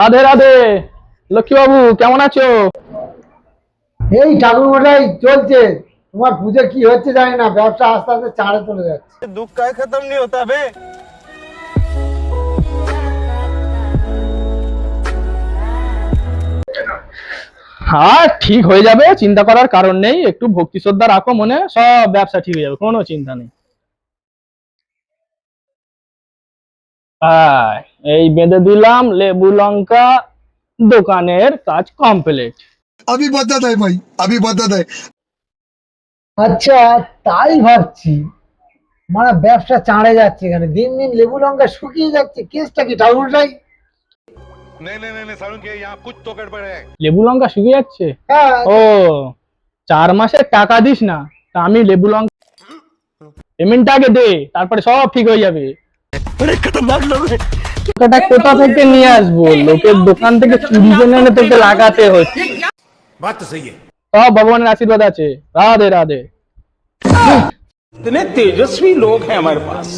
রাধে রাধে। লক্ষ্মী বাবু কেমন আছো? এই ঠাকুর মশাই চলছে। তোমার পুজো কি হচ্ছে জানি না, ব্যবসা আস্তে আস্তে চাড়ে চলে যাচ্ছে। दुख का खत्म नहीं होता बे। হ্যাঁ ঠিক হয়ে যাবে, চিন্তা করার কারণ নেই। একটু ভক্তি শ্রদ্ধা রাখো মনে, সব ব্যবসা ঠিক হয়ে যাবে, কোনো চিন্তা নেই। হ্যাঁ, এই বেঁধে দিলাম লেবু লঙ্কা, দোকানের কাজ কমপ্লিট। अभी बदत है भाई, अभी बदत है। আচ্ছা, তাই ভাবছি, মানে ব্যবসা চাড়ে যাচ্ছে, এখানে দিন দিন লেবু লঙ্কা শুকিয়ে যাচ্ছে। কেসটা কি ঠাকুর মশাই? नहीं नहीं नहीं सारुण के यहाँ कुछ तो गड़बड़ है। লেবু লঙ্কা শুকিয়ে যাচ্ছে? হ্যাঁ, ও, 4 মাসের টাকা দিস না, তা আমি লেবু লঙ্কা পেমেন্টটা আগে দে, তারপরে সব ঠিক হয়ে যাবে। টাকাটা কোথা থেকে নিয়ে আসবো? লোকের দোকান থেকে চুরি কিনে এনে তোকে লাগাতে হচ্ছে। बात तो सही है। সব ভগবানের আশীর্বাদ আছে। রাধে রাধে। इतने तेजस्वी लोग हैं हमारे पास।